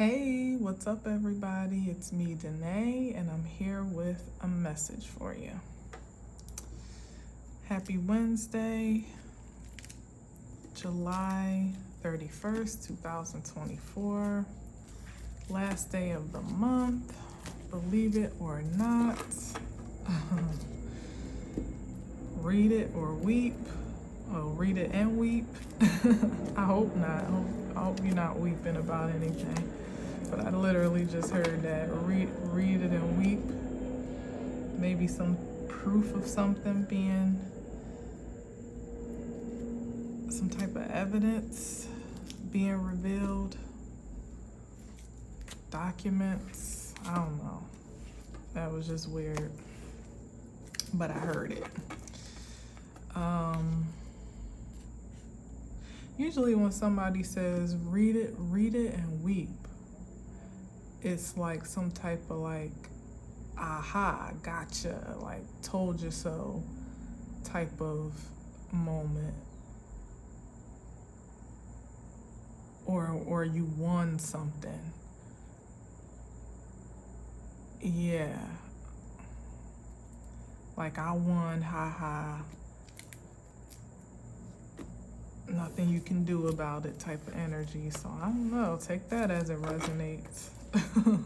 Hey, what's up, everybody? It's me, Danae, and I'm here with a message for you. Happy Wednesday, July 31st, 2024. Last day of the month, believe it or not. Read it or weep. Oh, read it and weep. I hope not. I hope you're not weeping about anything. But I literally just heard that. Read it and weep. Maybe some proof of something being, some type of evidence being revealed. Documents. I don't know. That was just weird. But I heard it. Usually when somebody says read it and weep, it's like some type of like, aha, gotcha, like told you so type of moment. Or you won something. Yeah. Like I won, haha. Nothing you can do about it type of energy. So I don't know, take that as it resonates. All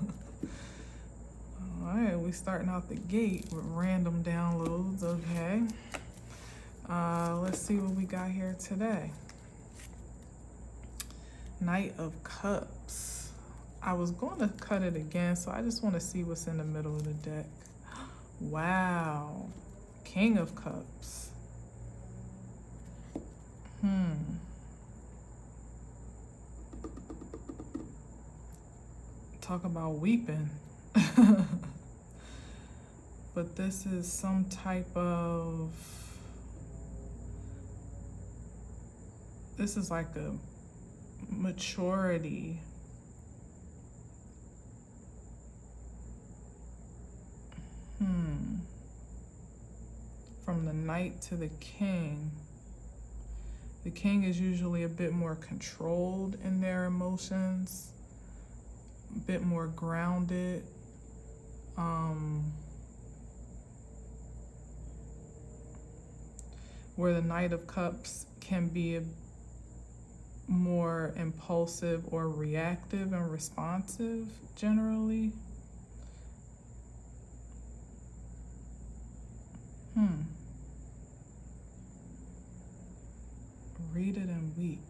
right, we starting out the gate with random downloads, okay. Let's see what we got here today. Knight of Cups. I was going to cut it again, so I just want to see what's in the middle of the deck. Wow. King of Cups. Talk about weeping. But this is some type of, this is like a maturity. From the Knight to the King. The King is usually a bit more controlled in their emotions, a bit more grounded. Where the Knight of Cups can be more impulsive or reactive and responsive generally. Read it and weep.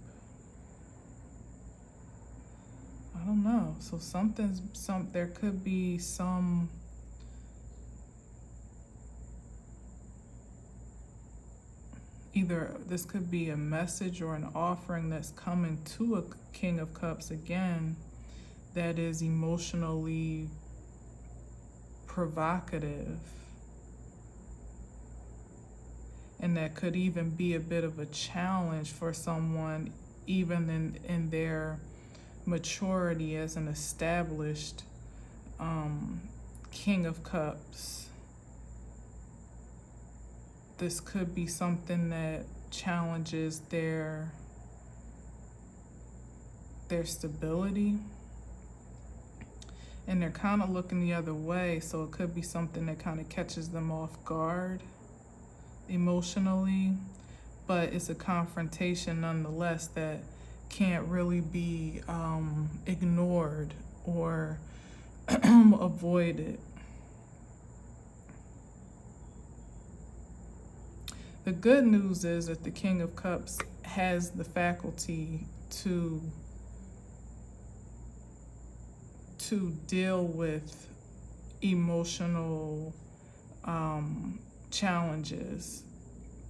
I don't know. So there could be some either this could be a message or an offering that's coming to a King of Cups again that is emotionally provocative. And that could even be a bit of a challenge for someone, even in their maturity as an established King of Cups. This could be something that challenges their stability. And they're kind of looking the other way, so it could be something that kind of catches them off guard emotionally, but it's a confrontation nonetheless that can't really be ignored or avoided. The good news is that the King of Cups has the faculty to deal with emotional challenges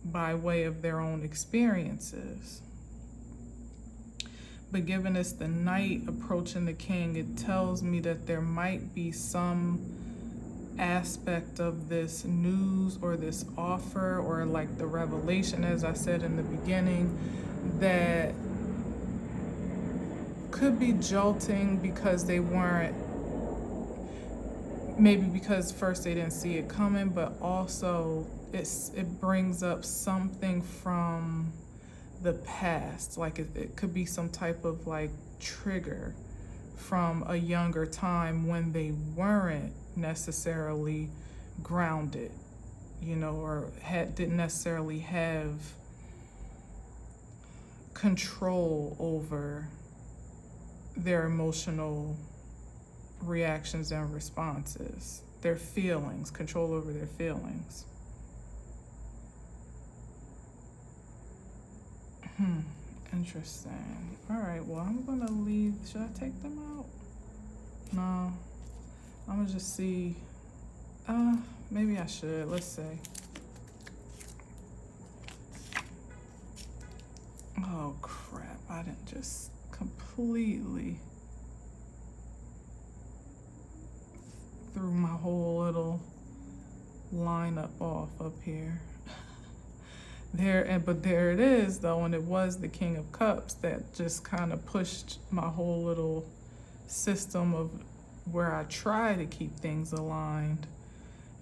by way of their own experiences. But given it's the Knight approaching the King, it tells me that there might be some aspect of this news or this offer or like the revelation, as I said in the beginning, that could be jolting because they weren't, maybe because first they didn't see it coming, but also it brings up something from the past. Like it could be some type of like trigger from a younger time when they weren't necessarily grounded, you know, or didn't necessarily have control over their emotional reactions and responses, their feelings, control over their feelings. Interesting. All right, well, I'm gonna leave. Should I take them out? No, I'm gonna just see. Maybe I should. Let's see. Oh crap, I didn't just completely threw my whole little lineup off up here. But there it is though, and it was the King of Cups that just kind of pushed my whole little system of where I try to keep things aligned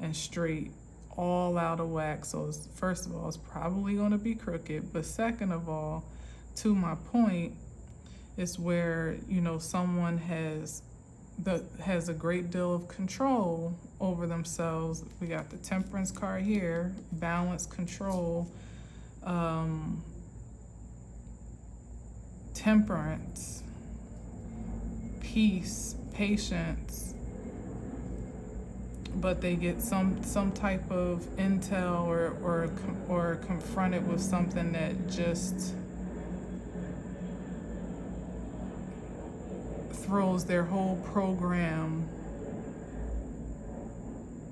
and straight, all out of whack. So first of all, it's probably going to be crooked, but second of all, to my point, is where, you know, someone has a great deal of control over themselves. We got the Temperance card here, balance, control, temperance, peace, patience, but they get some type of intel or confronted with something that just throws their whole program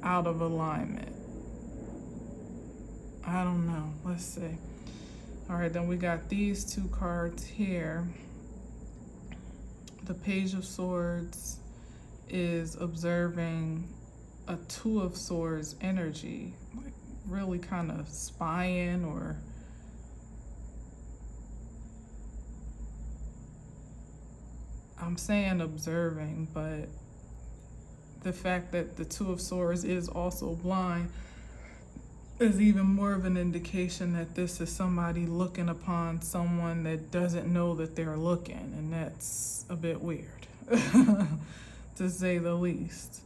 out of alignment. I don't know. Let's see. All right, then we got these two cards here. The Page of Swords is observing a Two of Swords energy, like really kind of spying, or I'm saying observing, but the fact that the Two of Swords is also blind is even more of an indication that this is somebody looking upon someone that doesn't know that they're looking, and that's a bit weird, to say the least.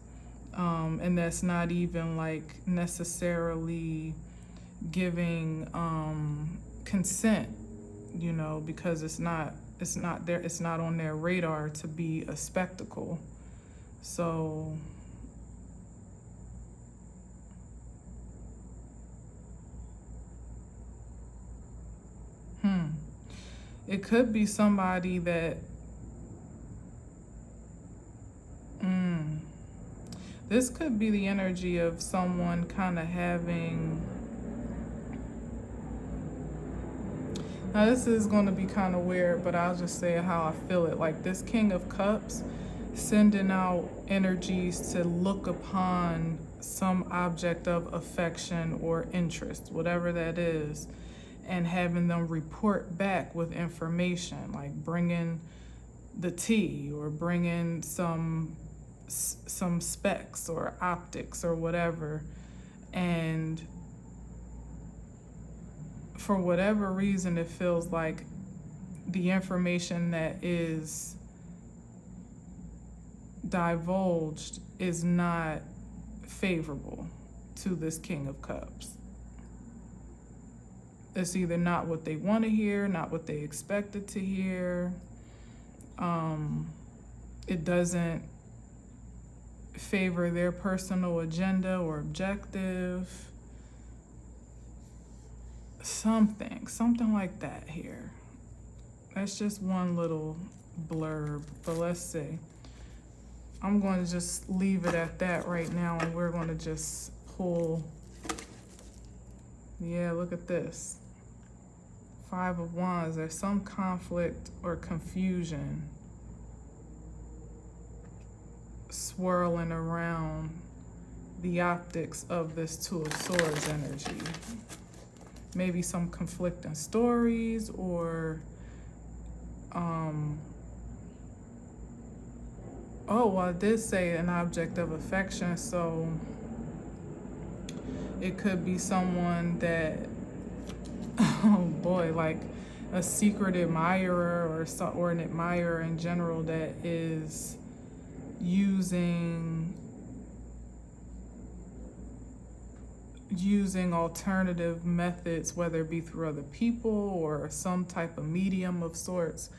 And that's not even like necessarily giving consent, you know, because it's not on their radar to be a spectacle. So it could be somebody that this could be the energy of someone kind of having, now this is going to be kind of weird, but I'll just say how I feel it. Like this King of Cups sending out energies to look upon some object of affection or interest, whatever that is, and having them report back with information, like bringing the tea or bringing some specs or optics or whatever. And for whatever reason, it feels like the information that is divulged is not favorable to this King of Cups. It's either not what they want to hear, not what they expected to hear. It doesn't favor their personal agenda or objective. Something like that here. That's just one little blurb, but let's see. I'm going to just leave it at that right now, and we're going to just pull. Yeah, look at this. Five of Wands. There's some conflict or confusion swirling around the optics of this Two of Swords energy. Maybe some conflicting stories, or oh, well, I did say an object of affection, so it could be someone that, oh boy, like a secret admirer or an admirer in general that is using alternative methods, whether it be through other people or some type of medium of sorts,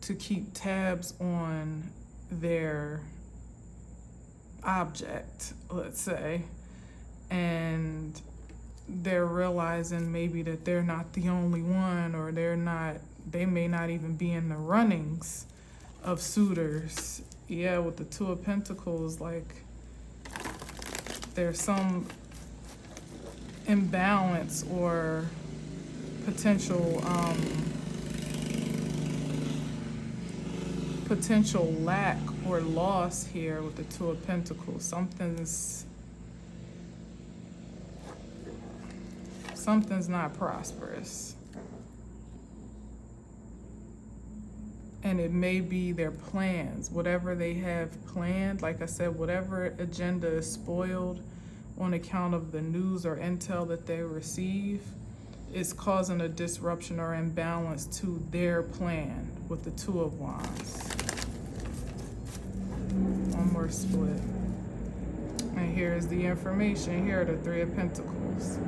to keep tabs on their object, let's say. And they're realizing maybe that they're not the only one, or they may not even be in the runnings of suitors. Yeah, with the Two of Pentacles, like there's some imbalance or potential lack or loss here with the Two of Pentacles. Something's not prosperous. And it may be their plans, whatever they have planned. Like I said, whatever agenda is spoiled on account of the news or intel that they receive is causing a disruption or imbalance to their plan with the Two of Wands. One more split. And here's the information. Here are the Three of Pentacles.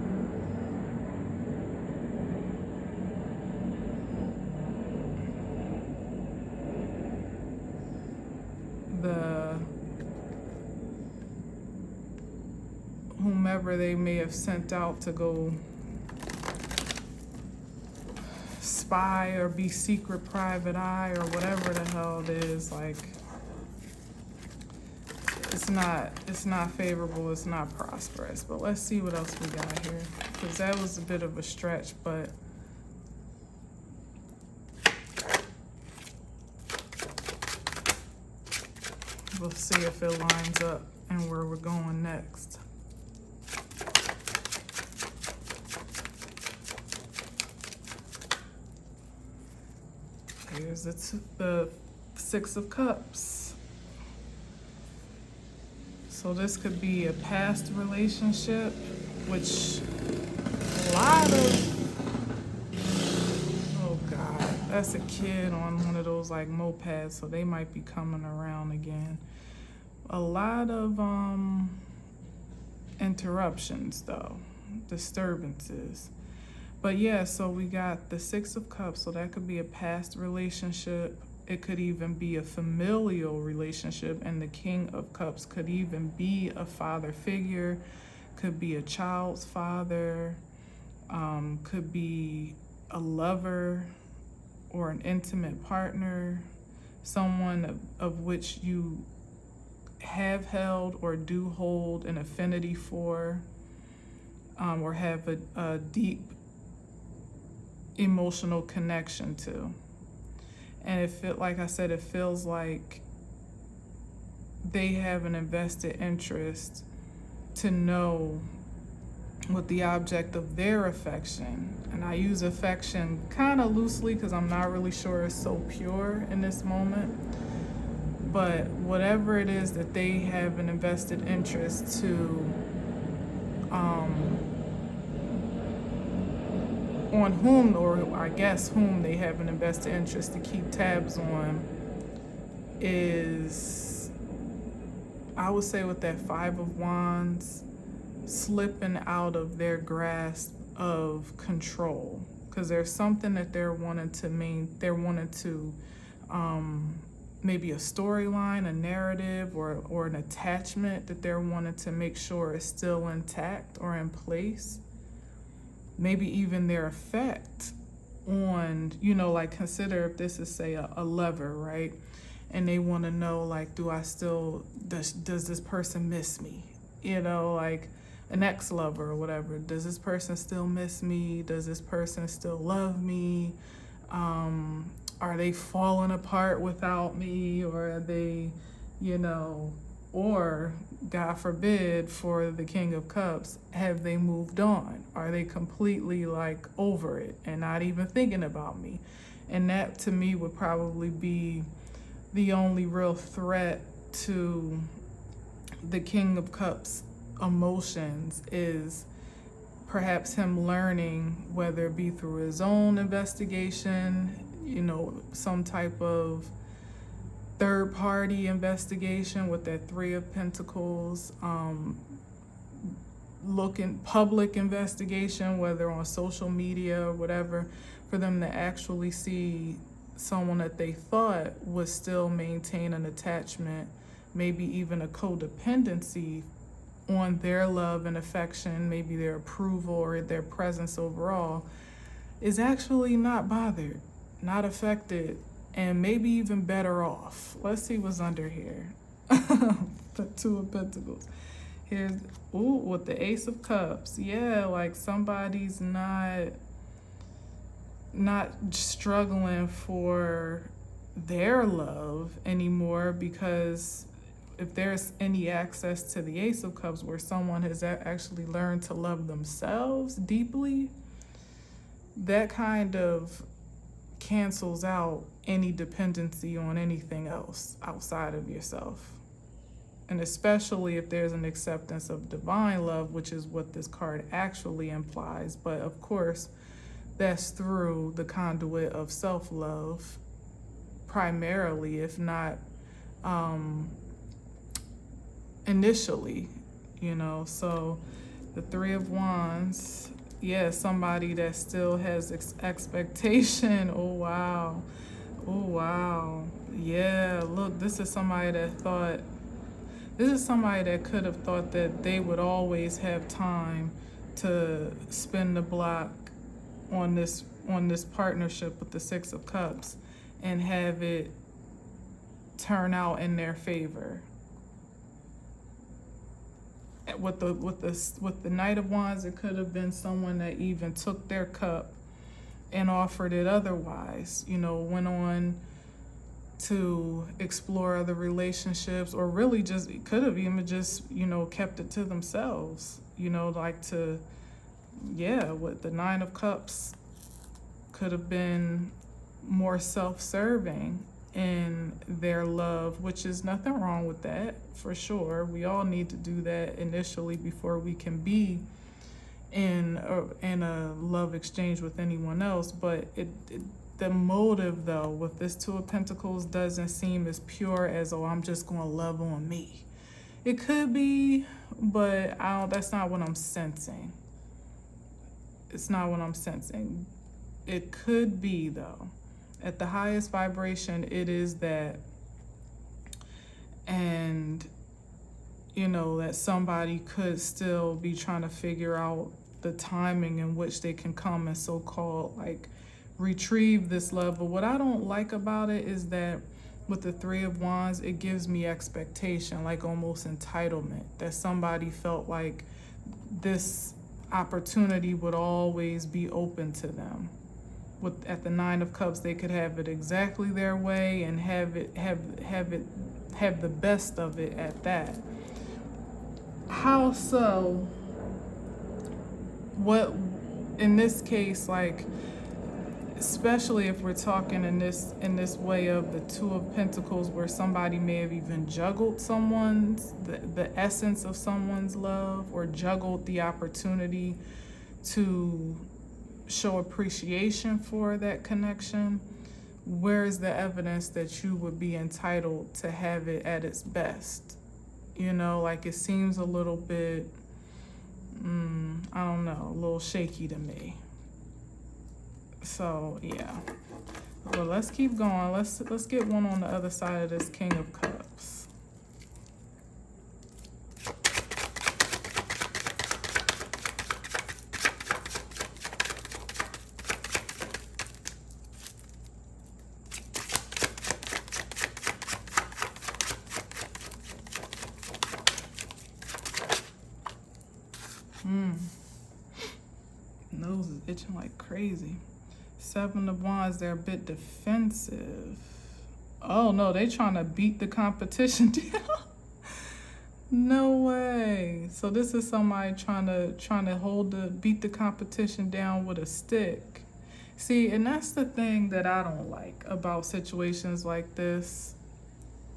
Whomever they may have sent out to go spy or be secret private eye or whatever the hell it is, like it's not favorable, it's not prosperous. But let's see what else we got here, because that was a bit of a stretch, but we'll see if it lines up and where we're going next. Here's the Six of Cups. So this could be a past relationship, which a lot of, oh God, that's a kid on one of those like mopeds, so they might be coming around again. A lot of interruptions though, disturbances. But yeah, so we got the Six of Cups, so that could be a past relationship. It could even be a familial relationship, and the King of Cups could even be a father figure, could be a child's father, could be a lover or an intimate partner, someone of which you have held or do hold an affinity for, or have a deep emotional connection to. And like I said, it feels like they have an invested interest to know what the object of their affection, and I use affection kind of loosely because I'm not really sure it's so pure in this moment, but whatever it is that they have an invested interest to on whom, or I guess whom they have an invested interest to keep tabs on, is, I would say with that Five of Wands, slipping out of their grasp of control, because there's something that they're wanting to maybe a storyline, a narrative, or an attachment that they're wanting to make sure is still intact or in place. Maybe even their effect on, like consider if this is, say, a lover, right? And they want to know, like, does this person miss me? Like an ex-lover or whatever. Does this person still miss me? Does this person still love me? Are they falling apart without me? Or are they, or God forbid for the King of Cups, have they moved on? Are they completely like over it and not even thinking about me? And that to me would probably be the only real threat to the King of Cups emotions, is perhaps him learning, whether it be through his own investigation, some type of third party investigation with that Three of Pentacles, looking public investigation, whether on social media or whatever, for them to actually see someone that they thought would still maintain an attachment, maybe even a codependency on their love and affection, maybe their approval or their presence overall, is actually not bothered, not affected, and maybe even better off. Let's see what's under here. The Two of Pentacles. Here's, with the Ace of Cups. Yeah, like somebody's not struggling for their love anymore, because if there's any access to the Ace of Cups where someone has actually learned to love themselves deeply, that kind of cancels out any dependency on anything else outside of yourself. And especially if there's an acceptance of divine love, which is what this card actually implies. But of course, that's through the conduit of self-love primarily, if not initially, So the Three of Wands, yeah, somebody that still has expectation. Oh wow. Yeah, look, this is somebody that could have thought that they would always have time to spin the block on this partnership with the Six of Cups and have it turn out in their favor. With the Knight of Wands, it could have been someone that even took their cup and offered it otherwise, went on to explore other relationships, or really just could have even just, kept it to themselves, with the Nine of Cups could have been more self-serving in their love, which is nothing wrong with that, for sure. We all need to do that initially before we can be in a love exchange with anyone else. But the motive, though, with this Two of Pentacles doesn't seem as pure as, I'm just going to love on me. It could be, but that's not what I'm sensing. It's not what I'm sensing. It could be, though. At the highest vibration, it is that. And, that somebody could still be trying to figure out the timing in which they can come and so-called, retrieve this love. But what I don't like about it is that with the Three of Wands, it gives me expectation, almost entitlement, that somebody felt like this opportunity would always be open to them. At the Nine of Cups, they could have it exactly their way and have the best of it at that. How so? What in this case, especially if we're talking in this way of the Two of Pentacles, where somebody may have even juggled the essence of someone's love, or juggled the opportunity to show appreciation for that connection. Where is the evidence that you would be entitled to have it at its best? It seems a little bit, I don't know, a little shaky to me. So yeah, well, let's keep going. Let's get one on the other side of this King of Cups. Nose is itching like crazy. Seven of Wands, they're a bit defensive. Oh no, they trying to beat the competition down. No way. So this is somebody trying to beat the competition down with a stick. See, and that's the thing that I don't like about situations like this,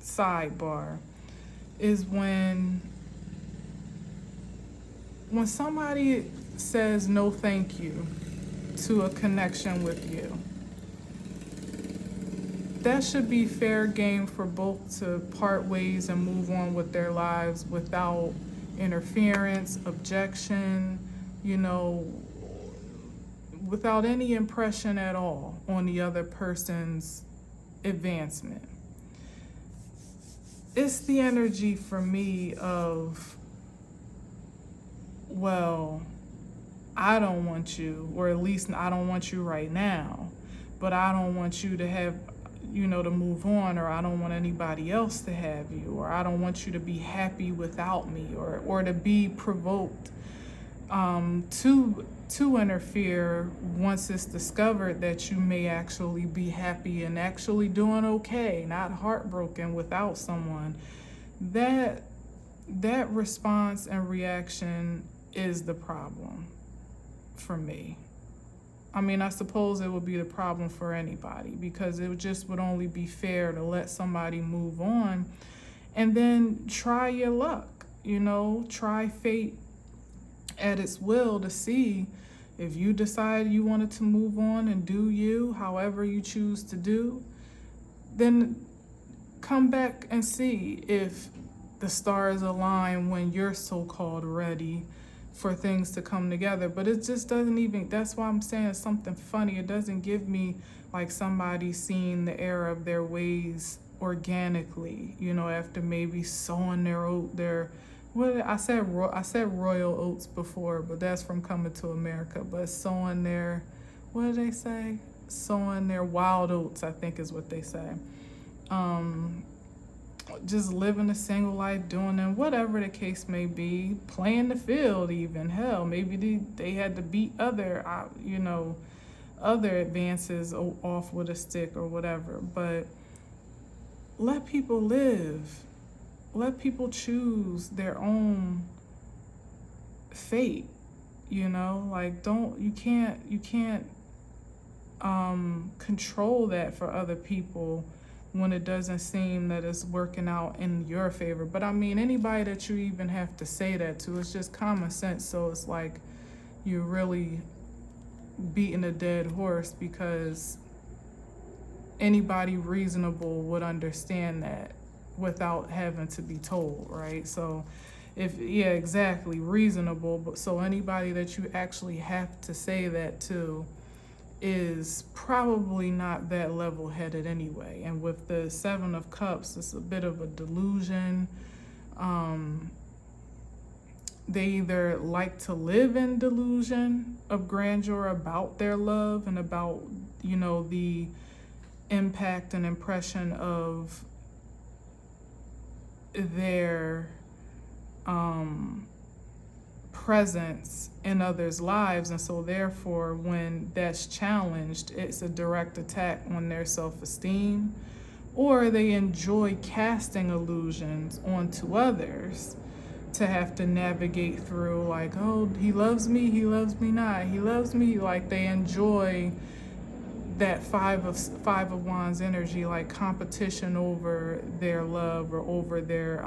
sidebar, is when when somebody says no thank you to a connection with you, that should be fair game for both to part ways and move on with their lives without interference, objection, you know, without any impression at all on the other person's advancement. It's the energy for me of, well, I don't want you, or at least I don't want you right now, but I don't want you to have, you know, to move on, or I don't want anybody else to have you, or I don't want you to be happy without me, or to be provoked to interfere once it's discovered that you may actually be happy and actually doing okay, not heartbroken without someone. That response and reaction is the problem for me. I mean, I suppose it would be the problem for anybody, because it just would only be fair to let somebody move on and then try your luck, you know, try fate at its will to see if you decide you wanted to move on and do you, however you choose to do, then come back and see if the stars align when you're so-called ready for things to come together. But it just doesn't even, that's why I'm saying it's something funny. It doesn't give me like somebody seeing the error of their ways organically, you know, after maybe sowing their what I said royal oats before, but that's from Coming to America. But sowing their, what do they say? Sowing their wild oats, I think is what they say. Just living a single life, doing them, whatever the case may be, playing the field even. Hell, maybe they had to beat other, you know, other advances off with a stick or whatever. But let people live. Let people choose their own fate, you know? Like, you can't control that for other people when it doesn't seem that it's working out in your favor. But I mean, anybody that you even have to say that to, it's just common sense. So it's like you're really beating a dead horse, because anybody reasonable would understand that without having to be told, right? So yeah, exactly, reasonable. But so anybody that you actually have to say that to is probably not that level-headed anyway. And with the Seven of Cups, it's a bit of a delusion. They either like to live in delusion of grandeur about their love and about, you know, the impact and impression of their presence in others' lives, and so therefore when that's challenged, it's a direct attack on their self-esteem, or they enjoy casting illusions onto others to have to navigate through, like, oh, he loves me not, he loves me. Like, they enjoy that five of wands energy, like competition over their love, or over their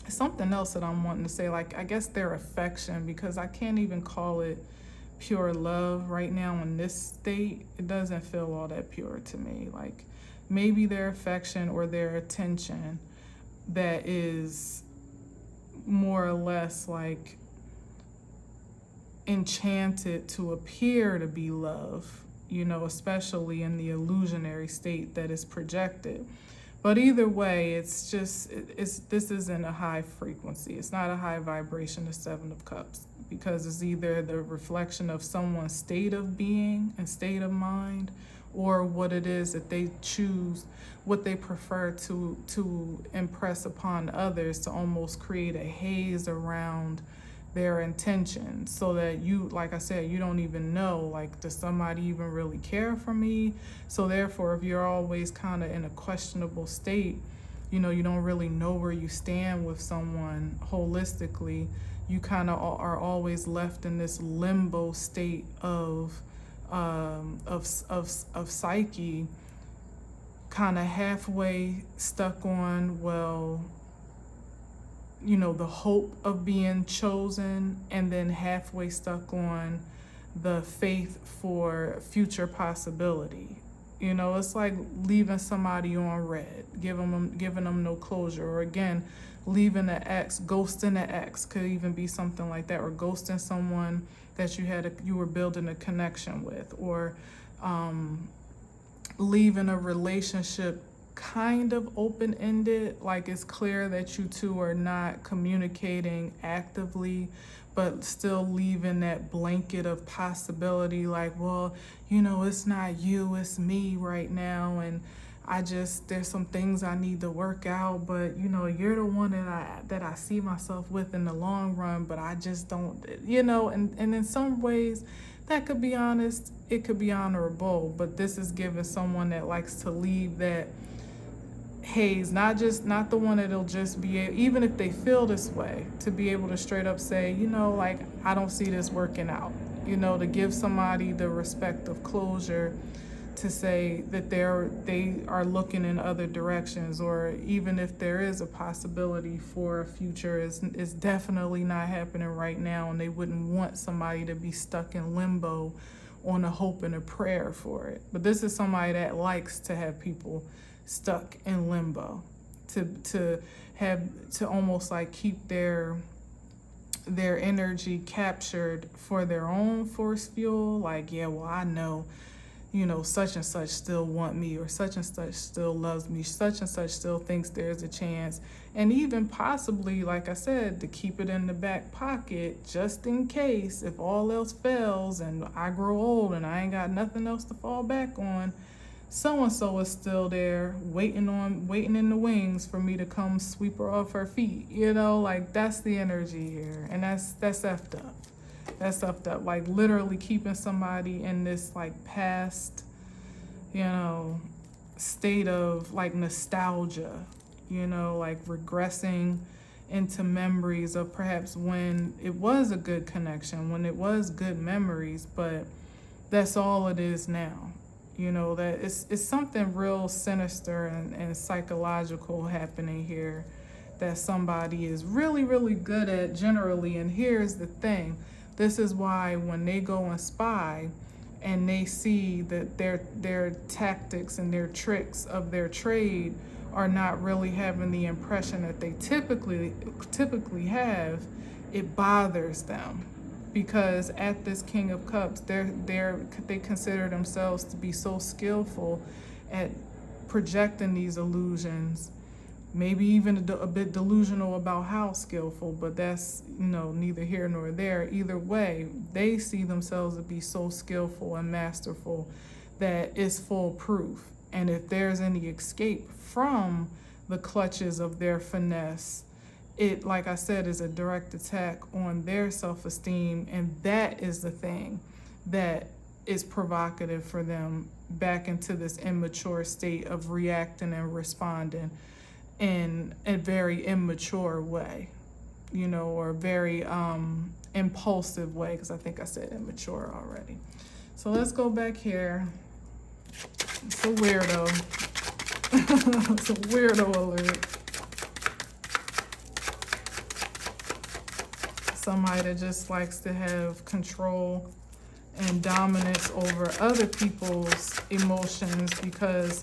something else that I'm wanting to say, like, I guess their affection, because I can't even call it pure love right now in this state. It doesn't feel all that pure to me. Like, maybe their affection or their attention that is more or less like enchanted to appear to be love, you know, especially in the illusionary state that is projected. But either way, it's just, this isn't a high frequency. It's not a high vibration, the Seven of Cups, because it's either the reflection of someone's state of being and state of mind, or what it is that they choose, what they prefer to impress upon others, to almost create a haze around their intentions, so that you, like I said, you don't even know, like, does somebody even really care for me? So therefore, if you're always kind of in a questionable state, you know, you don't really know where you stand with someone holistically, you kind of are always left in this limbo state of psyche, kind of halfway stuck on, well, the hope of being chosen, and then halfway stuck on the faith for future possibility. It's like leaving somebody on red, giving them no closure, or again, leaving the ex, ghosting the ex could even be something like that, or ghosting someone that you were building a connection with, or leaving a relationship kind of open-ended, like it's clear that you two are not communicating actively, but still leaving that blanket of possibility, like, well, it's not you, it's me right now, and there's some things I need to work out, but you're the one that I see myself with in the long run, but I just don't, and in some ways that could be honest, it could be honorable, but this is giving someone that likes to leave that haze, not the one that'll just be, even if they feel this way, to be able to straight up say, like, I don't see this working out, to give somebody the respect of closure, to say that they are looking in other directions, or even if there is a possibility for a future, is definitely not happening right now, and they wouldn't want somebody to be stuck in limbo on a hope and a prayer for it. But this is somebody that likes to have people stuck in limbo, to almost like keep their energy captured for their own force fuel, like, yeah, well, I know, such and such still want me, or such and such still loves me, such and such still thinks there's a chance, and even possibly, like I said, to keep it in the back pocket just in case, if all else fails and I grow old and I ain't got nothing else to fall back on, so-and-so is still there waiting in the wings for me to come sweep her off her feet. Like, that's the energy here, and that's effed up. That's effed up. Like, literally keeping somebody in this like past, state of like nostalgia, like regressing into memories of perhaps when it was a good connection, when it was good memories, but that's all it is now. That it's something real sinister and psychological happening here that somebody is really, really good at generally. And here's the thing. This is why when they go and spy and they see that their tactics and their tricks of their trade are not really having the impression that they typically have, it bothers them. Because at this King of Cups, they consider themselves to be so skillful at projecting these illusions, maybe even a bit delusional about how skillful, but that's neither here nor there. Either way, they see themselves to be so skillful and masterful that it's foolproof. And if there's any escape from the clutches of their finesse, it, like I said, is a direct attack on their self-esteem, and that is the thing that is provocative for them back into this immature state of reacting and responding in a very immature way, or a very impulsive way, because I think I said immature already. So let's go back here. It's a weirdo. It's a weirdo alert. Somebody that just likes to have control and dominance over other people's emotions, because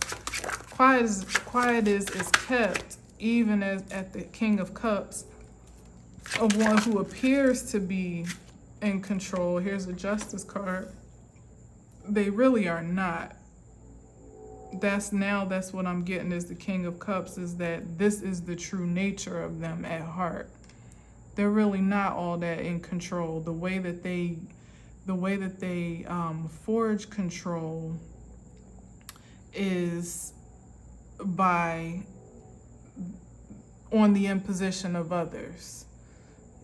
quiet is kept, even as at the King of Cups, of one who appears to be in control. Here's a Justice card. They really are not. That's what I'm getting as the King of Cups, is that this is the true nature of them at heart. They're really not all that in control. The way that they forge control is by on the imposition of others.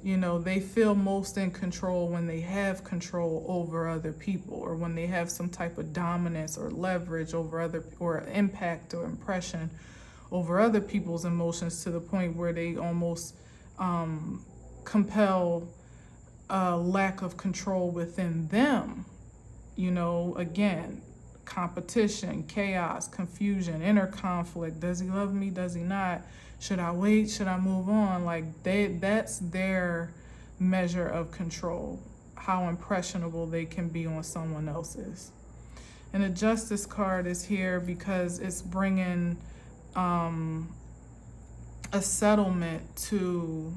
They feel most in control when they have control over other people, or when they have some type of dominance or leverage over or impact or impression over other people's emotions, to the point where they almost compel a lack of control within them. Again, competition, chaos, confusion, inner conflict. Does he love me? Does he not? Should I wait? Should I move on? Like that's their measure of control, how impressionable they can be on someone else's. And the Justice card is here because it's bringing a settlement to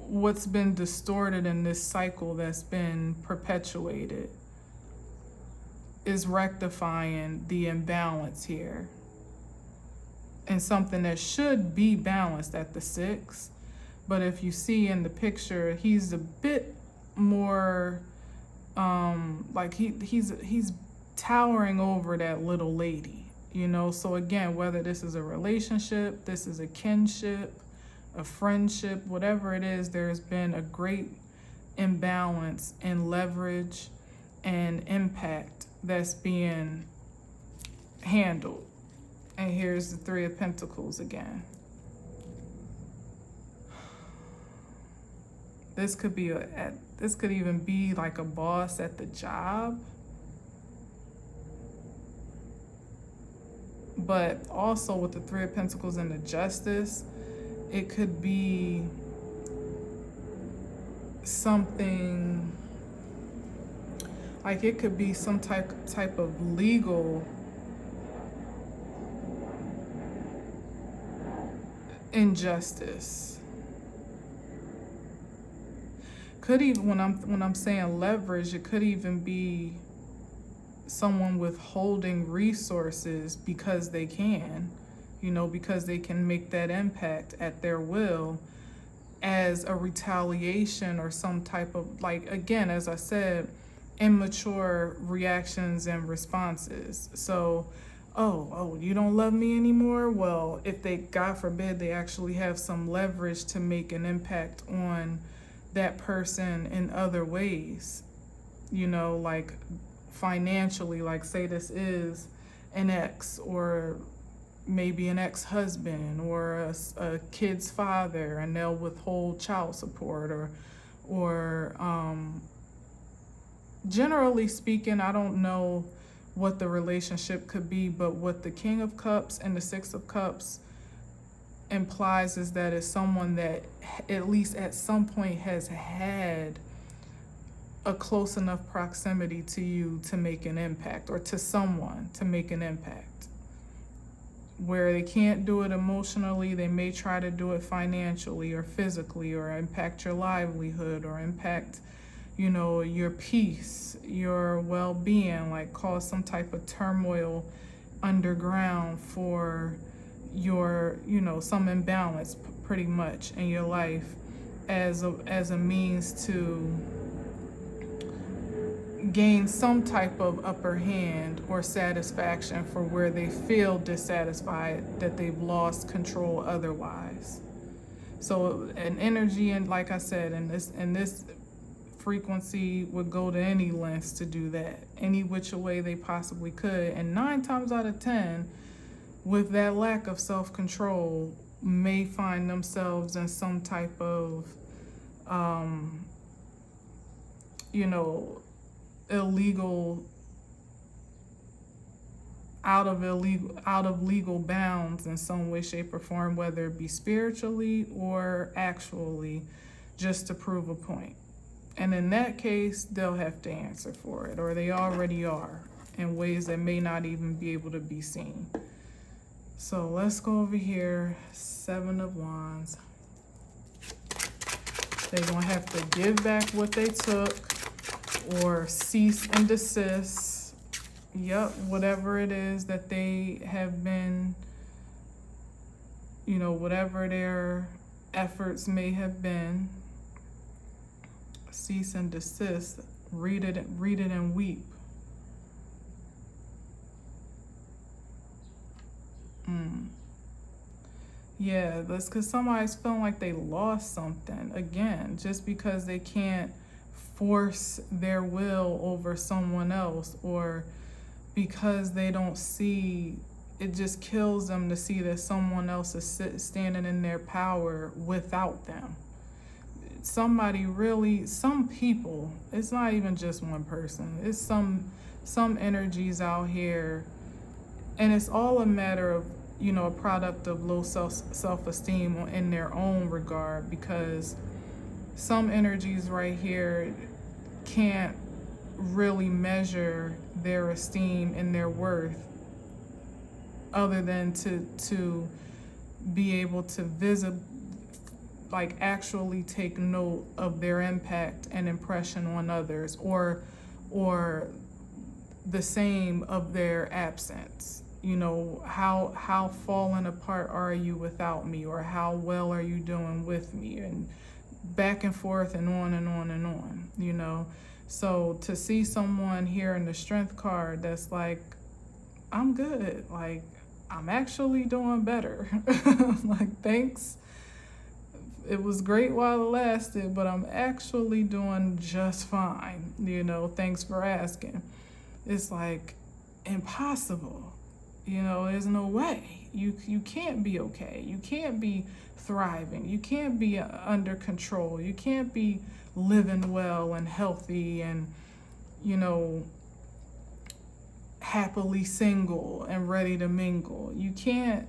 what's been distorted in this cycle that's been perpetuated, is rectifying the imbalance here. And something that should be balanced at the 6. But if you see in the picture, he's a bit more like he's towering over that little lady, you know. So again, whether this is a relationship, this is a kinship, a friendship, whatever it is, there's been a great imbalance in leverage and impact that's being handled. And here's the 3 of Pentacles again. This could be this could even be like a boss at the job. But also with the 3 of Pentacles and the Justice, it could be something like, it could be some type of legal injustice. Could even, when I'm saying leverage, it could even be someone withholding resources because they can, you know, because they can make that impact at their will as a retaliation or some type of, like, again, as I said, immature reactions and responses. So, oh, you don't love me anymore? Well, if they, God forbid, they actually have some leverage to make an impact on that person in other ways, you know, like financially, like say this is an ex or maybe an ex-husband or a kid's father, and they'll withhold child support or generally speaking, I don't know what the relationship could be, but what the King of Cups and the 6 of Cups implies is that it's someone that at least at some point has had a close enough proximity to you to make an impact, or to someone to make an impact. Where they can't do it emotionally, they may try to do it financially or physically, or impact your livelihood, or impact, you know, your peace, your well-being, like cause some type of turmoil underground for your, you know, some imbalance pretty much in your life as a means to gain some type of upper hand or satisfaction for where they feel dissatisfied, that they've lost control otherwise. So an energy, and like I said, in this frequency would go to any lengths to do that, any which way they possibly could. And 9 times out of 10, with that lack of self-control, may find themselves in some type of, you know, illegal, out of legal bounds in some way, shape, or form, whether it be spiritually or actually, just to prove a point. And in that case, they'll have to answer for it, or they already are, in ways that may not even be able to be seen. So let's go over here, 7 of Wands. They're gonna have to give back what they took, or cease and desist. Yep, whatever it is that they have been, you know, whatever their efforts may have been. Cease and desist. Read it and weep. Yeah, that's because somebody's feeling like they lost something. Again, just because they can't force their will over someone else, or because they don't see, it just kills them to see that someone else is standing in their power without them. somebody really, some people, it's not even just one person, it's some energies out here, and it's all a matter of, a product of low self-esteem in their own regard, because some energies right here can't really measure their esteem and their worth other than to be able to actually take note of their impact and impression on others, or the same of their absence. How fallen apart are you without me, or how well are you doing with me, and back and forth and on and on and on. So to see someone here in the strength card that's like, I'm good, like I'm actually doing better. Like, thanks, it was great while it lasted, but I'm actually doing just fine, thanks for asking. It's like impossible. There's no way. You can't be okay. You can't be thriving. You can't be under control. You can't be living well and healthy and, happily single and ready to mingle. You can't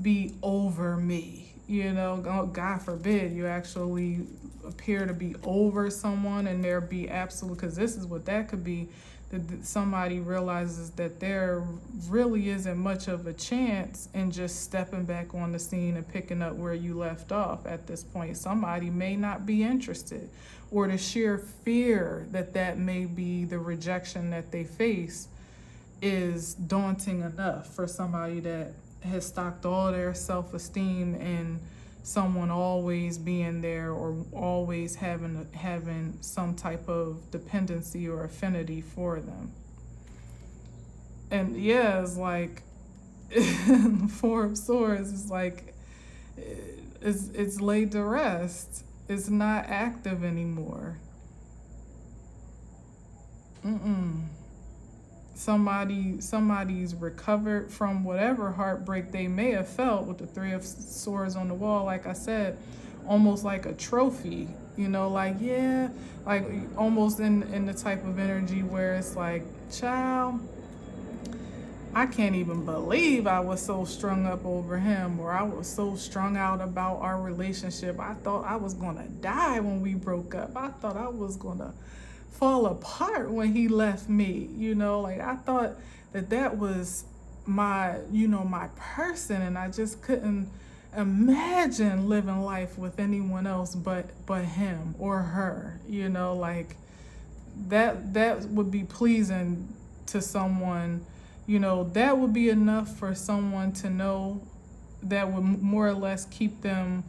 be over me. God forbid you actually appear to be over someone and there be absolute, because this is what that could be, that somebody realizes that there really isn't much of a chance in just stepping back on the scene and picking up where you left off at this point. Somebody may not be interested, or the sheer fear that may be the rejection that they face is daunting enough for somebody that has stocked all their self-esteem in someone always being there, or always having some type of dependency or affinity for them. And yeah, it's like the Four of Swords is like it's laid to rest. It's not active anymore. Somebody's recovered from whatever heartbreak they may have felt with the Three of Swords on the wall, like I said, almost like a trophy, like almost in the type of energy where it's like, child, I can't even believe I was so strung up over him, or I was so strung out about our relationship. I thought I was gonna die when we broke up. I thought I was gonna fall apart when he left me. I thought that was my my person, and I just couldn't imagine living life with anyone else but him or her. That would be pleasing to someone. That would be enough for someone to know, that would more or less keep them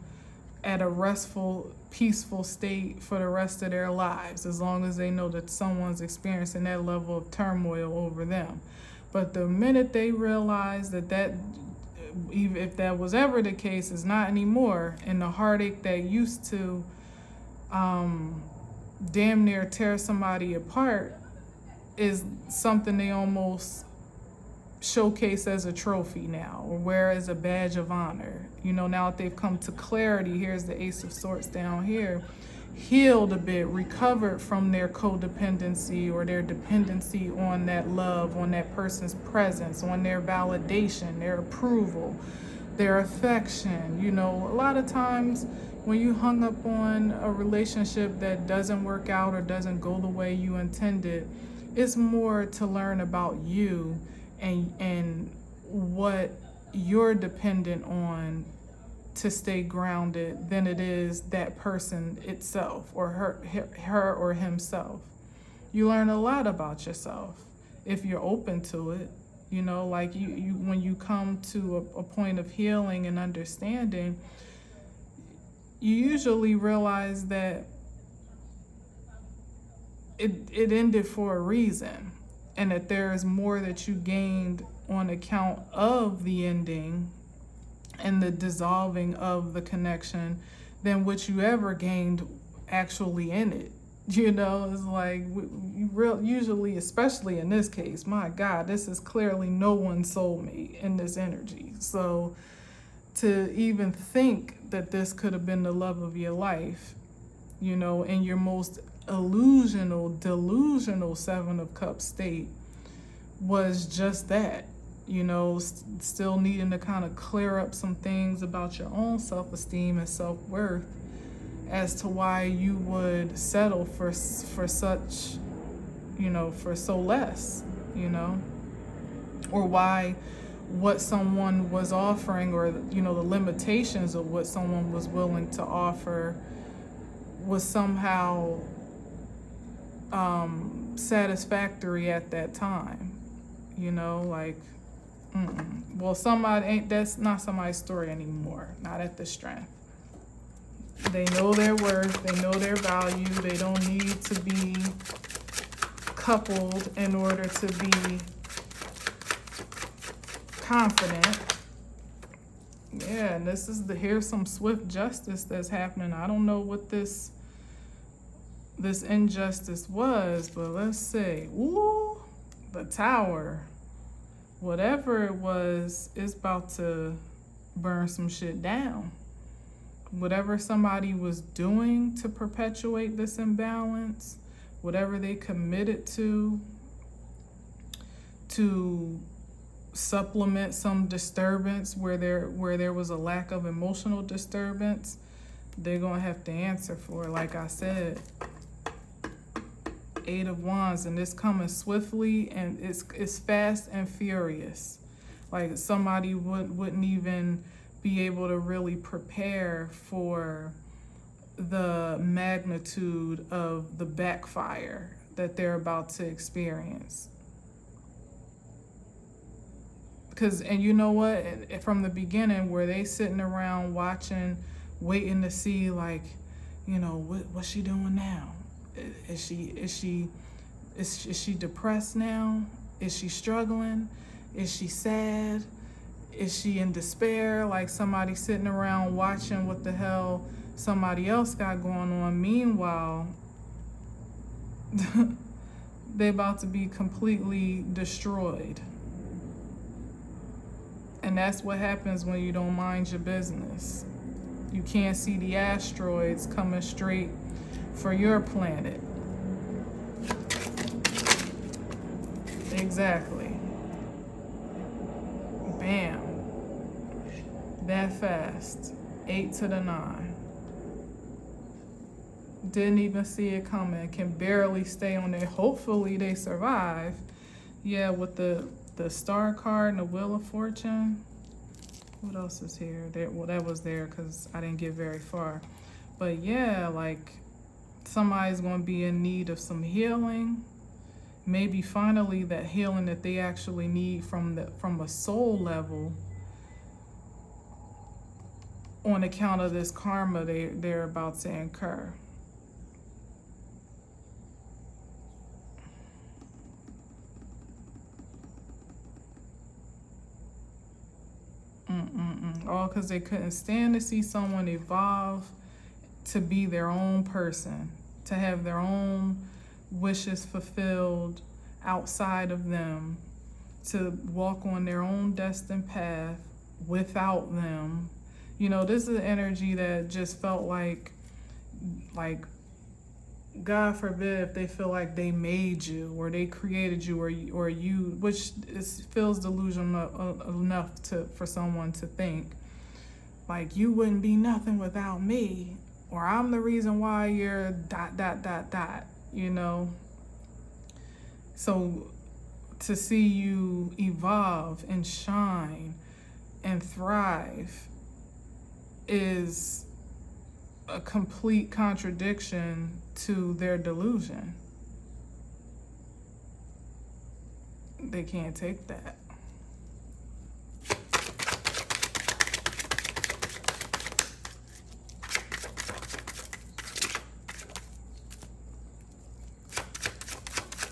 at a restful, peaceful state for the rest of their lives, as long as they know that someone's experiencing that level of turmoil over them. But the minute they realize that even if that was ever the case, is not anymore, and the heartache that used to damn near tear somebody apart is something they almost showcase as a trophy now, or wear as a badge of honor. Now that they've come to clarity, here's the Ace of Swords down here, healed a bit, recovered from their codependency or their dependency on that love, on that person's presence, on their validation, their approval, their affection. A lot of times when you hung up on a relationship that doesn't work out or doesn't go the way you intended, it's more to learn about you and what you're dependent on to stay grounded than it is that person itself, or her or himself. You learn a lot about yourself if you're open to it. Like you when you come to a point of healing and understanding, you usually realize that it ended for a reason, and that there is more that you gained on account of the ending and the dissolving of the connection than what you ever gained actually in it. It's like, usually, especially in this case, my God, this is clearly no one's soulmate in this energy. So to even think that this could have been the love of your life you know, in your most delusional Seven of Cups state was just that, you know, still needing to kind of clear up some things about your own self-esteem and self-worth as to why you would settle for such, you know, for so less, you know, or why what someone was offering, or, you know, the limitations of what someone was willing to offer was somehow satisfactory at that time, you know, like, well, that's not somebody's story anymore, not at this strength. They know their worth, they know their value, they don't need to be coupled in order to be confident. Yeah, and here's some swift justice that's happening. I don't know what this injustice was, but let's see. Ooh, the Tower. Whatever it was, it's about to burn some shit down. Whatever somebody was doing to perpetuate this imbalance, whatever they committed to supplement some disturbance where there was a lack of emotional disturbance, they're gonna have to answer for it. Like I said, Eight of Wands, and it's coming swiftly, and it's fast and furious. Like somebody wouldn't even be able to really prepare for the magnitude of the backfire that they're about to experience. And you know what? From the beginning, were they sitting around watching, waiting to see, like, you know, what's she doing now? Is she depressed now? Is she struggling? Is she sad? Is she in despair? Like somebody sitting around watching what the hell somebody else got going on. Meanwhile, they're about to be completely destroyed. And that's what happens when you don't mind your business. You can't see the asteroids coming straight for your planet. Exactly. Bam. That fast. 8 to the 9. Didn't even see it coming. Can barely stay on there. Hopefully they survive. Yeah, with the Star card and the Wheel of Fortune. What else is here? That was there because I didn't get very far. But yeah, like somebody's going to be in need of some healing. Maybe finally that healing that they actually need from a soul level, on account of this karma they're about to incur. All because they couldn't stand to see someone evolve to be their own person, to have their own wishes fulfilled outside of them, to walk on their own destined path without them. You know, this is an energy that just felt like God forbid if they feel like they made you or they created you or you, which feels delusional enough for someone to think like you wouldn't be nothing without me, or I'm the reason why you're ... you know. So to see you evolve and shine and thrive is a complete contradiction to their delusion. They can't take that.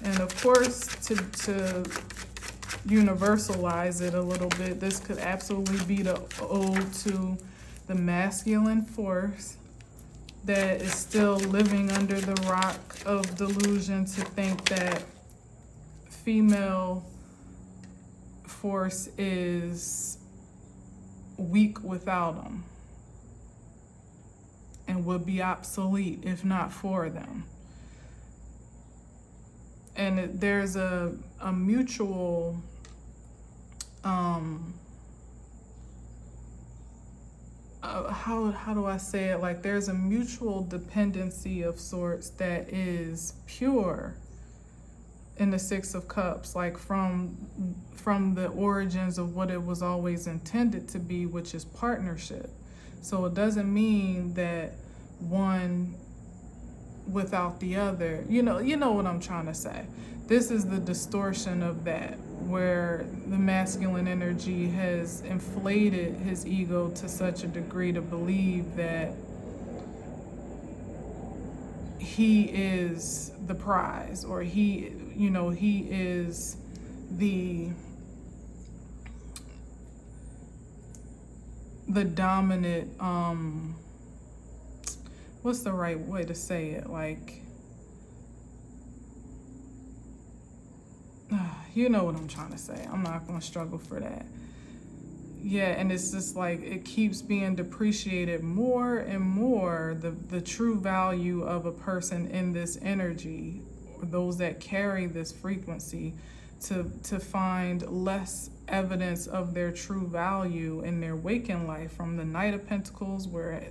And of course, to universalize it a little bit, this could absolutely be the ode to the masculine force that is still living under the rock of delusion to think that female force is weak without them. and would be obsolete if not for them. And there's a mutual how do I say it? Like, there's a mutual dependency of sorts that is pure in the Six of Cups, like from the origins of what it was always intended to be, which is partnership. So it doesn't mean that one without the other, you know what I'm trying to say. This is the distortion of that, where the masculine energy has inflated his ego to such a degree to believe that he is the prize, or he is the dominant, what's the right way to say it? Like, you know what I'm trying to say. I'm not going to struggle for that. Yeah, and it's just like it keeps being depreciated more and more, the true value of a person in this energy, or those that carry this frequency, to find less evidence of their true value in their waking life, from the Knight of Pentacles, where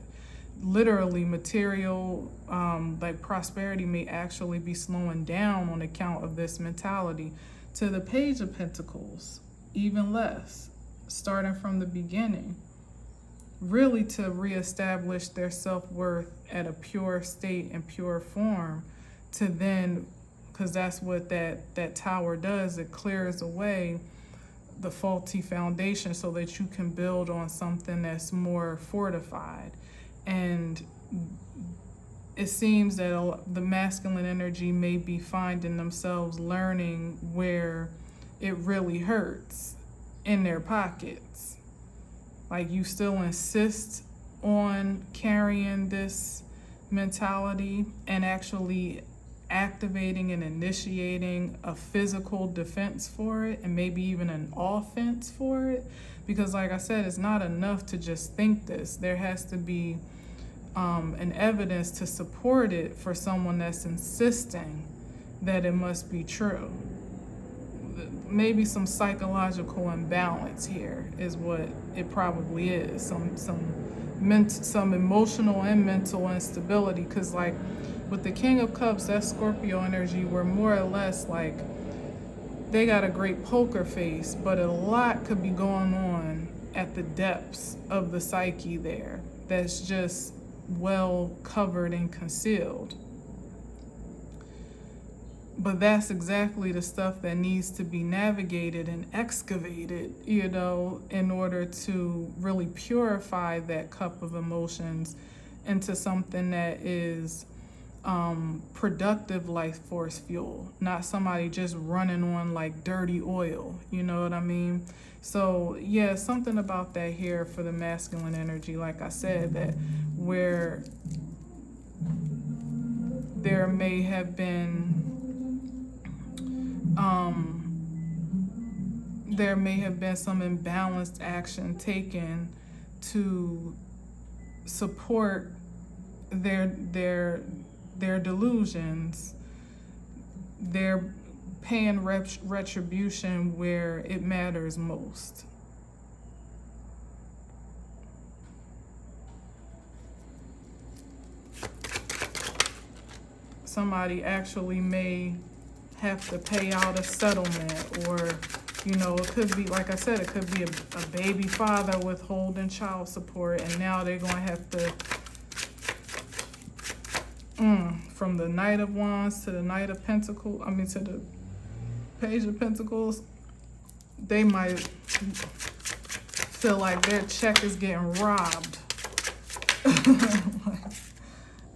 literally material, like prosperity may actually be slowing down on account of this mentality, to the Page of Pentacles, even less, starting from the beginning, really to reestablish their self-worth at a pure state and pure form, to then, because that's what that tower does, it clears away the faulty foundation so that you can build on something that's more fortified. And it seems that the masculine energy may be finding themselves learning where it really hurts in their pockets. Like, you still insist on carrying this mentality and actually activating and initiating a physical defense for it, and maybe even an offense for it. Because like I said, it's not enough to just think this. There has to be an evidence to support it for someone that's insisting that it must be true. Maybe some psychological imbalance here is what it probably is. Some emotional and mental instability. Because like with the King of Cups, that Scorpio energy, we're more or less like, they got a great poker face, but a lot could be going on at the depths of the psyche there that's just well covered and concealed. But that's exactly the stuff that needs to be navigated and excavated, in order to really purify that cup of emotions into something that is productive life force fuel, not somebody just running on like dirty oil, you know what I mean? So yeah, something about that here for the masculine energy, like I said, that where there may have been some imbalanced action taken to support their delusions. They're paying retribution where it matters most. Somebody actually may have to pay out a settlement, or it could be, like I said, it could be a baby father withholding child support, and now they're going to have to, from the Knight of Wands to the Knight of Pentacles, to the Page of Pentacles, they might feel like their check is getting robbed.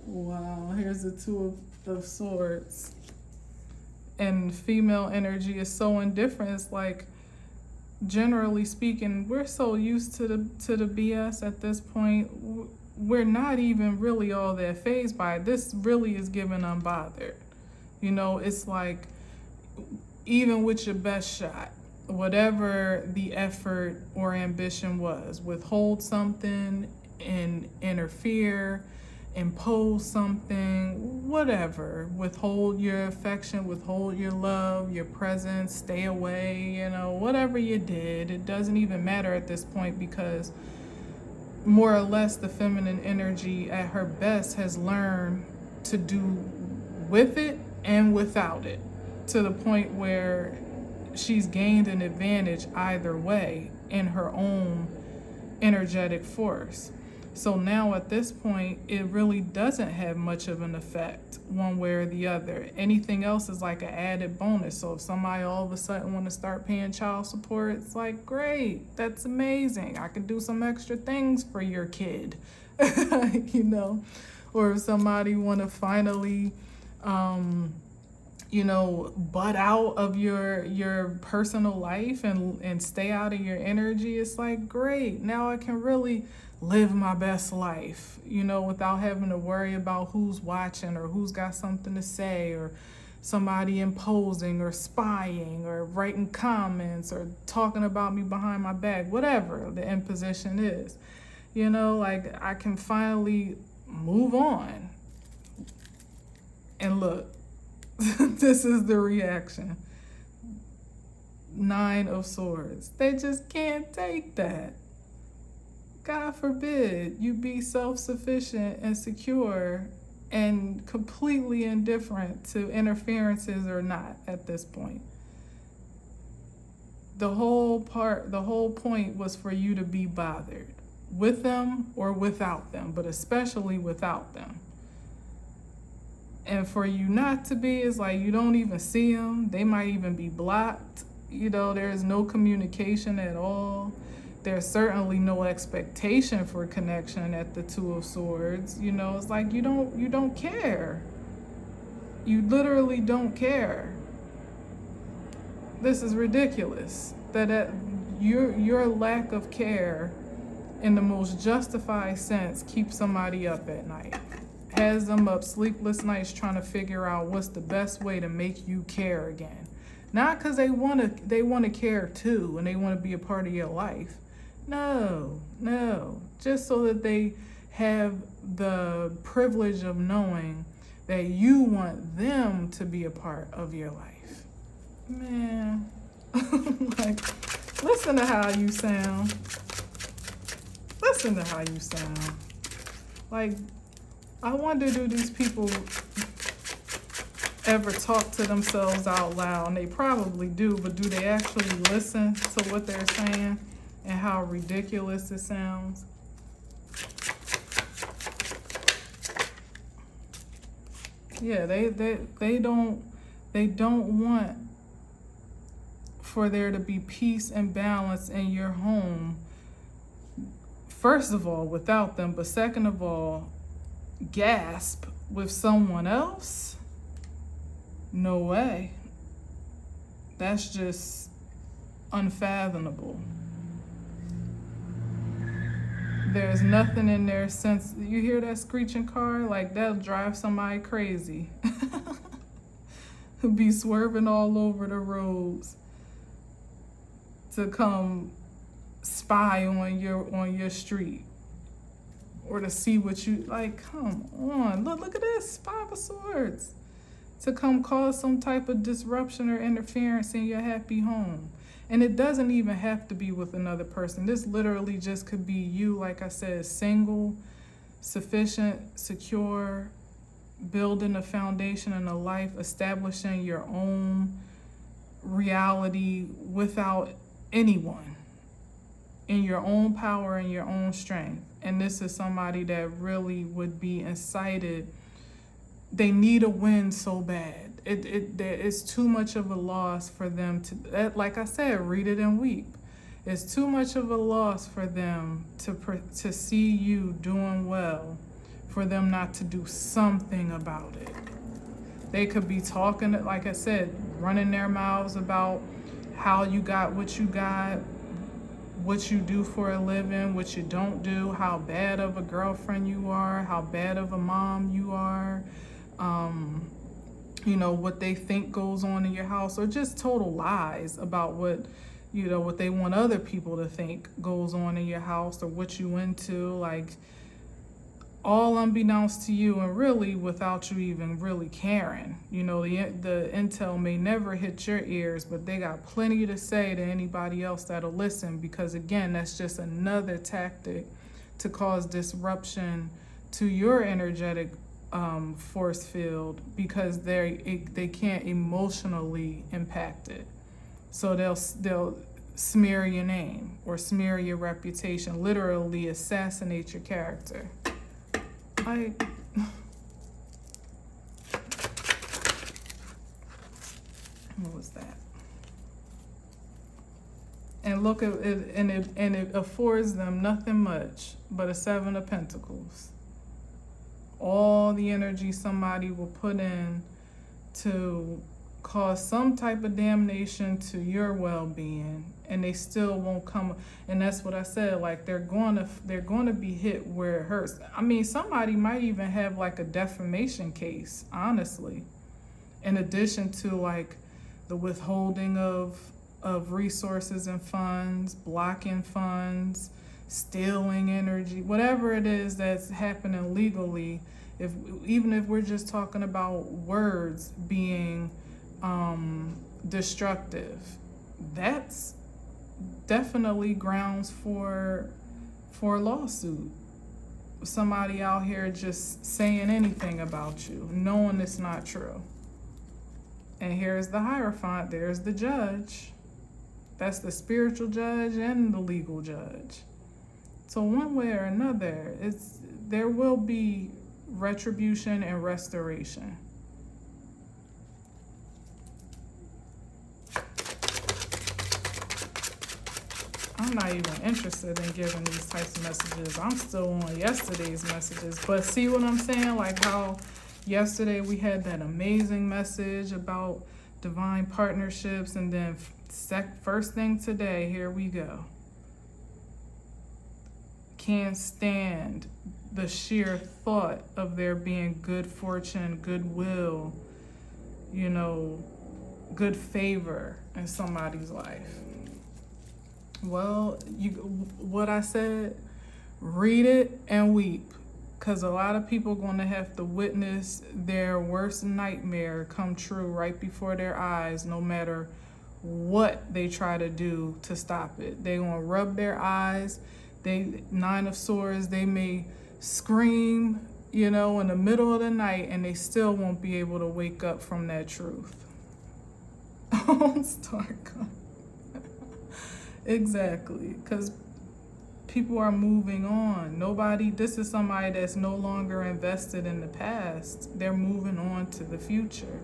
Wow, here's the Two of Swords. And female energy is so indifferent. It's like, generally speaking, we're so used to the BS at this point. We're not even really all that fazed by it. This really is given unbothered. It's like, even with your best shot, whatever the effort or ambition was, withhold something and interfere impose something, whatever, withhold your affection, withhold your love, your presence, stay away, whatever you did, it doesn't even matter at this point, because more or less the feminine energy at her best has learned to do with it and without it, to the point where she's gained an advantage either way in her own energetic force. So now at this point, it really doesn't have much of an effect one way or the other. Anything else is like an added bonus. So if somebody all of a sudden want to start paying child support, it's like, great, that's amazing. I can do some extra things for your kid, Or if somebody want to finally, butt out of your personal life and stay out of your energy, it's like, great, now I can really live my best life, without having to worry about who's watching or who's got something to say, or somebody imposing or spying or writing comments or talking about me behind my back, whatever the imposition is. Like, I can finally move on. And look, this is the reaction. 9 of Swords. They just can't take that. God forbid you be self-sufficient and secure and completely indifferent to interferences or not at this point. The whole point was for you to be bothered with them or without them, but especially without them. And for you not to be, is like you don't even see them. They might even be blocked. There's no communication at all. There's certainly no expectation for connection at the 2 of Swords. It's like you don't care. You literally don't care. This is ridiculous. That your lack of care, in the most justified sense, keeps somebody up at night. Has them up sleepless nights trying to figure out what's the best way to make you care again. Not because they want to care too and they want to be a part of your life. No. Just so that they have the privilege of knowing that you want them to be a part of your life. Man, like, listen to how you sound. Like, I wonder, do these people ever talk to themselves out loud? And they probably do, but do they actually listen to what they're saying and how ridiculous it sounds? Yeah, they don't want for there to be peace and balance in your home. First of all, without them, but second of all, gasp, with someone else? No way. That's just unfathomable. There's nothing in their sense. You hear that screeching car? Like, that'll drive somebody crazy. Be swerving all over the roads to come spy on your street. Or to see what you, like, come on, look at this, 5 of Swords. To come cause some type of disruption or interference in your happy home. And it doesn't even have to be with another person. This literally just could be you, like I said, single, sufficient, secure, building a foundation and a life, establishing your own reality without anyone, in your own power and your own strength. And this is somebody that really would be incited. They need a win so bad. It's too much of a loss for them to, like I said, read it and weep. It's too much of a loss for them to see you doing well, for them not to do something about it. They could be talking, like I said, running their mouths about how you got what you got, what you do for a living, what you don't do, how bad of a girlfriend you are, how bad of a mom you are, what they think goes on in your house, or just total lies about what they want other people to think goes on in your house, or what you into. Like, all unbeknownst to you, and really without you even really caring. You know, the intel may never hit your ears, but they got plenty to say to anybody else that'll listen, because again, that's just another tactic to cause disruption to your energetic force field, because they can't emotionally impact it. So they'll smear your name or smear your reputation, literally assassinate your character. What was that? And look at it, and it affords them nothing much but a 7 of Pentacles. All the energy somebody will put in to cause some type of damnation to your well-being, and they still won't come. And that's what I said, like they're going to be hit where it hurts. I mean, somebody might even have like a defamation case, honestly, in addition to like the withholding of resources and funds, blocking funds, stealing energy, whatever it is that's happening legally. Even if we're just talking about words being destructive, that's definitely grounds for a lawsuit. Somebody out here just saying anything about you, knowing it's not true. And here's the Hierophant, there's the judge. That's the spiritual judge and the legal judge. So one way or another, there will be retribution and restoration. I'm not even interested in giving these types of messages. I'm still on yesterday's messages. But see what I'm saying? Like how yesterday we had that amazing message about divine partnerships, and then first thing today, here we go. Can't stand the sheer thought of there being good fortune, goodwill, you know, good favor in somebody's life. Well, what I said, read it and weep, because a lot of people are going to have to witness their worst nightmare come true right before their eyes, no matter what they try to do to stop it. They're going to rub their eyes. 9 of Swords, they may scream, you know, in the middle of the night, and they still won't be able to wake up from that truth. Oh, Starcom. Exactly, because people are moving on. This is somebody that's no longer invested in the past. They're moving on to the future.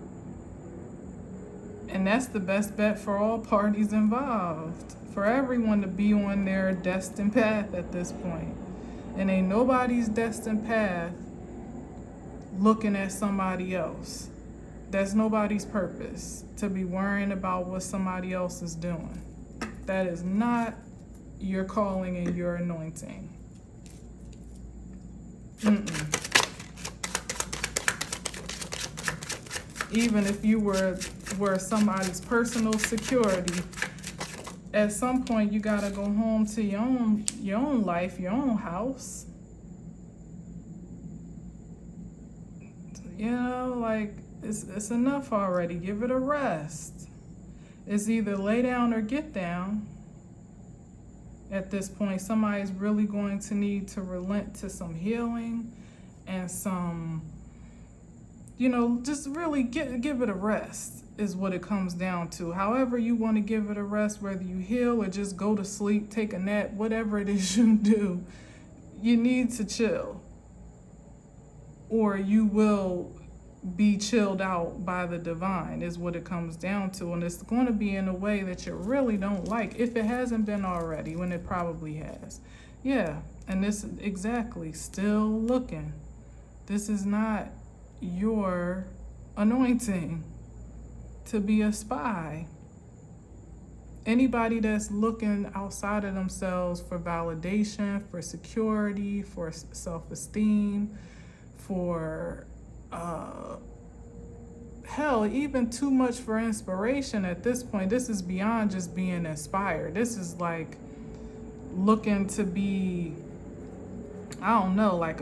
And that's the best bet for all parties involved, for everyone to be on their destined path at this point. And ain't nobody's destined path looking at somebody else. That's nobody's purpose, to be worrying about what somebody else is doing. That is not your calling and your anointing. Even if you were somebody's personal security, at some point you gotta go home to your own life, your own house. You know, like it's enough already. Give it a rest. It's either lay down or get down. At this point, somebody's really going to need to relent to some healing and some, you know, just really give it a rest is what it comes down to. However you want to give it a rest, whether you heal or just go to sleep, take a nap, whatever it is you do, you need to chill. Or you will be chilled out by the divine is what it comes down to. And it's going to be in a way that you really don't like, if it hasn't been already, when it probably has. Yeah, and this exactly, still looking. This is not your anointing to be a spy. Anybody that's looking outside of themselves for validation, for security, for self-esteem, for hell, even too much for inspiration at this point. This is beyond just being inspired. This is like looking to be, I don't know, like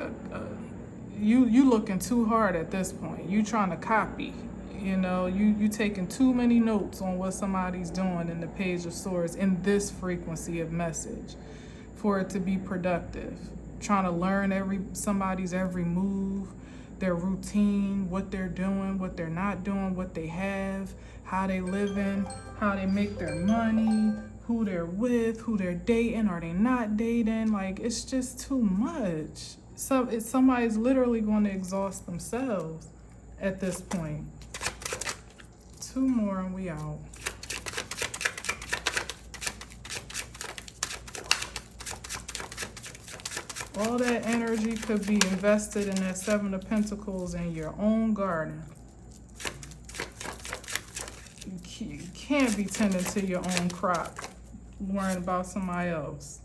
you looking too hard at this point. You trying to copy. You know, you taking too many notes on what somebody's doing in the Page of Swords in this frequency of message for it to be productive. Trying to learn somebody's every move, their routine, what they're doing, what they're not doing, what they have, how they living, how they make their money, who they're with, who they're dating, are they not dating? Like, it's just too much. So somebody's literally going to exhaust themselves at this point. 2 more and we out. All that energy could be invested in that 7 of Pentacles in your own garden. You can't be tending to your own crop, worrying about somebody else.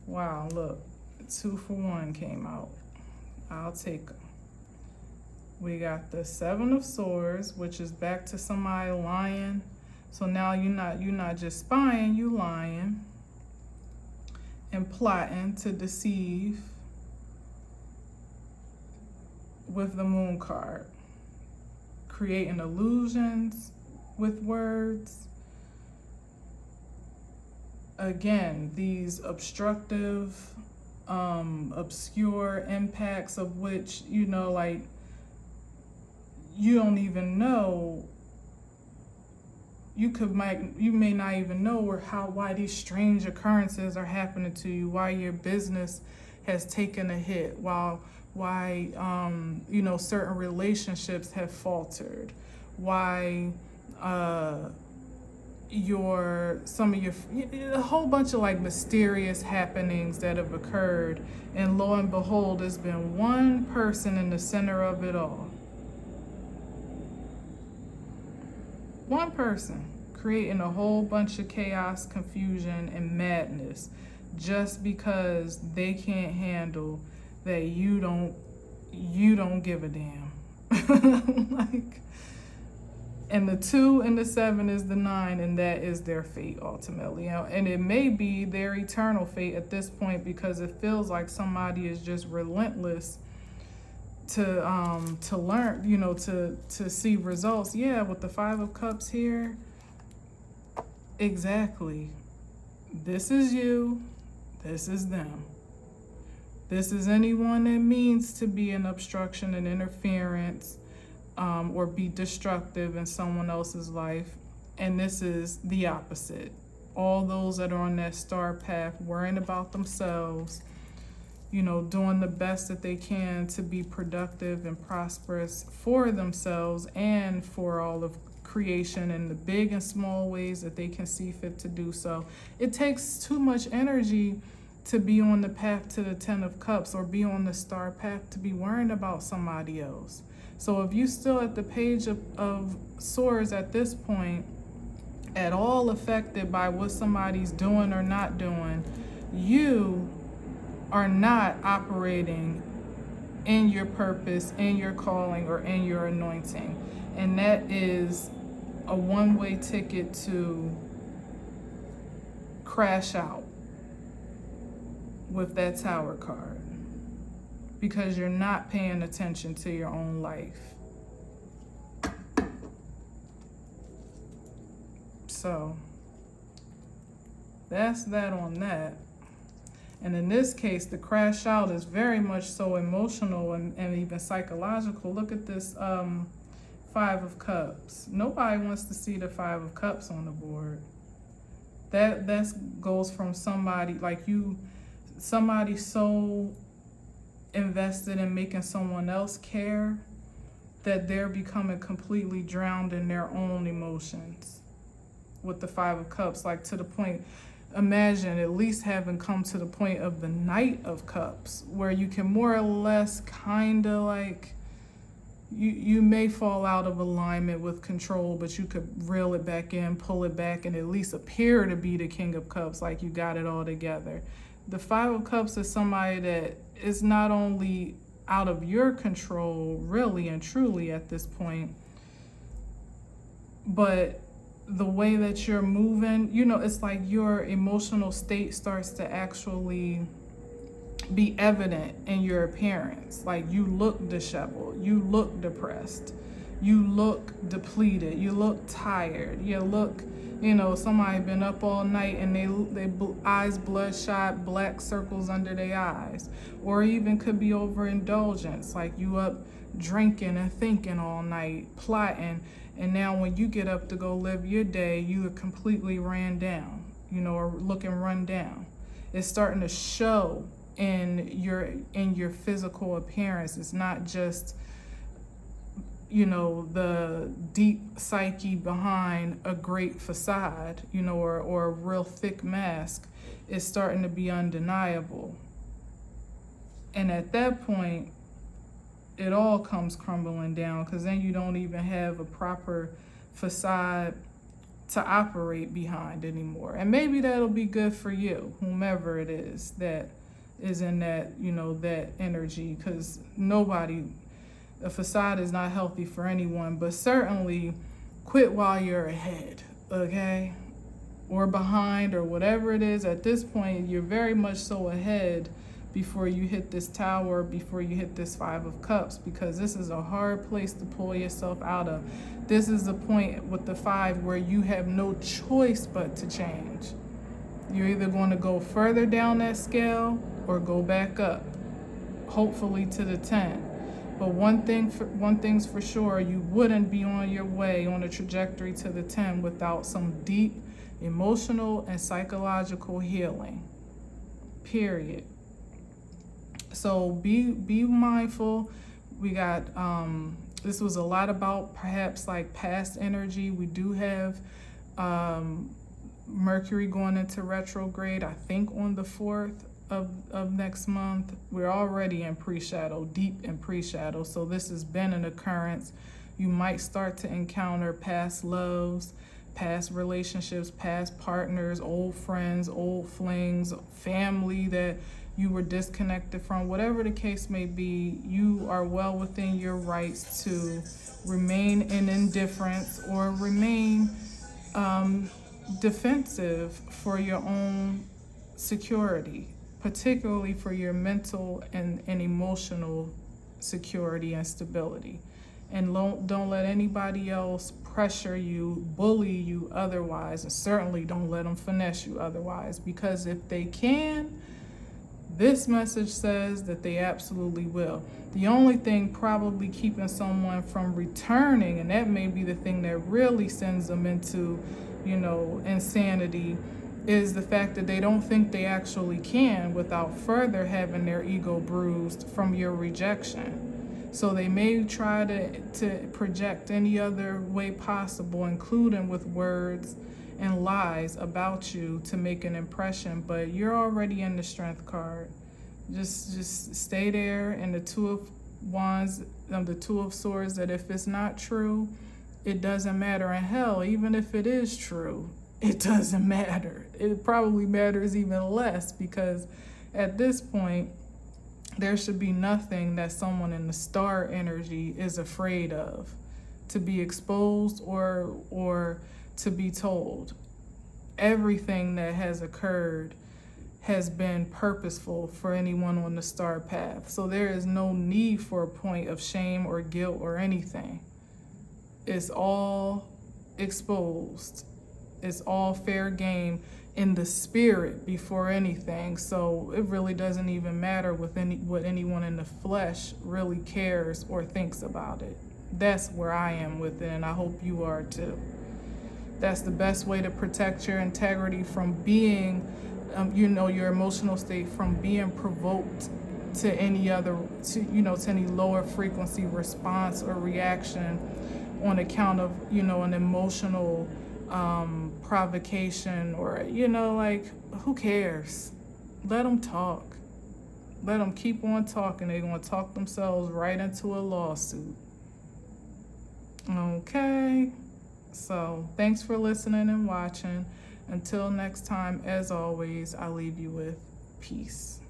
Wow, look, 2 for 1 came out. I'll take them. We got the 7 of Swords, which is back to somebody lying. So now you're not just spying, you lying and plotting to deceive with the Moon card. Creating illusions with words. Again, these obstructive, obscure impacts of which, you know, like, you don't even know, you may not even know why these strange occurrences are happening to you, why your business has taken a hit, why you know, certain relationships have faltered, why a whole bunch of like mysterious happenings that have occurred, and lo and behold, there's been one person in the center of it all. One person creating a whole bunch of chaos, confusion, and madness just because they can't handle that you don't give a damn. Like, and the 2 and the 7 is the 9, and that is their fate ultimately. And it may be their eternal fate at this point, because it feels like somebody is just relentless to learn, you know, to see results. Yeah, with the 5 of Cups here, exactly. This is you, this is them. This is anyone that means to be an obstruction and interference, or be destructive in someone else's life. And this is the opposite. All those that are on that star path, worrying about themselves, you know, doing the best that they can to be productive and prosperous for themselves and for all of creation in the big and small ways that they can see fit to do so. It takes too much energy to be on the path to the 10 of Cups, or be on the star path to be worrying about somebody else. So if you still at the Page of Swords at this point, at all affected by what somebody's doing or not doing, you are not operating in your purpose, in your calling, or in your anointing. And that is a one-way ticket to crash out with that Tower card, because you're not paying attention to your own life. So that's that on that. And in this case, the crash out is very much so emotional and even psychological. Look at this 5 of Cups. Nobody wants to see the 5 of Cups on the board. That goes from somebody like you, somebody so invested in making someone else care that they're becoming completely drowned in their own emotions with the 5 of Cups, like to the point, imagine at least having come to the point of the Knight of Cups, where you can more or less kind of like, you may fall out of alignment with control, but you could reel it back in, pull it back, and at least appear to be the King of Cups, like you got it all together. The 5 of Cups is somebody that is not only out of your control, really and truly at this point, but the way that you're moving, you know, it's like your emotional state starts to actually be evident in your appearance. Like, you look disheveled, you look depressed, you look depleted, you look tired, you look, somebody been up all night and they eyes bloodshot, black circles under their eyes. Or even could be overindulgence, like you up drinking and thinking all night, plotting, and now when you get up to go live your day, you are completely ran down, or looking run down. It's starting to show in your physical appearance. It's not just the deep psyche behind a great facade, or a real thick mask. Is starting to be undeniable. And at that point, it all comes crumbling down, because then you don't even have a proper facade to operate behind anymore. And maybe that'll be good for you, whomever it is that is in that, that energy, because a facade is not healthy for anyone. But certainly quit while you're ahead, okay? Or behind, or whatever it is. At this point, you're very much so ahead before you hit this tower, before you hit this 5 of Cups, because this is a hard place to pull yourself out of. This is the point with the 5 where you have no choice but to change. You're either going to go further down that scale or go back up, hopefully to the 10. But one thing's for sure, you wouldn't be on your way on a trajectory to the 10 without some deep emotional and psychological healing, period. So be mindful. We got, this was a lot about perhaps like past energy. We do have Mercury going into retrograde, I think on the 4th of next month. We're already in pre-shadow, deep in pre-shadow. So this has been an occurrence. You might start to encounter past loves, past relationships, past partners, old friends, old flings, family that you were disconnected from. Whatever the case may be, you are well within your rights to remain in indifference or remain defensive for your own security, particularly for your mental and emotional security and stability. And don't let anybody else pressure you, bully you otherwise, and certainly don't let them finesse you otherwise, because if they can, this message says that they absolutely will. The only thing probably keeping someone from returning, and that may be the thing that really sends them into, insanity, is the fact that they don't think they actually can without further having their ego bruised from your rejection. So they may try to project any other way possible, including with words and lies about you to make an impression, but you're already in the Strength card. Just stay there. And the 2 of Wands, the 2 of Swords, that if it's not true, it doesn't matter. And hell, even if it is true, it doesn't matter. It probably matters even less, because at this point, there should be nothing that someone in the star energy is afraid of to be exposed or to be told. Everything that has occurred has been purposeful for anyone on the star path. So there is no need for a point of shame or guilt or anything. It's all exposed. It's all fair game in the spirit before anything. So it really doesn't even matter what anyone in the flesh really cares or thinks about it. That's where I am with it, and I hope you are too. That's the best way to protect your integrity from being, your emotional state from being provoked to any other, to any lower frequency response or reaction on account of, an emotional provocation, or, who cares? Let them talk. Let them keep on talking. They're going to talk themselves right into a lawsuit. Okay. So thanks for listening and watching. Until next time, as always, I leave you with peace.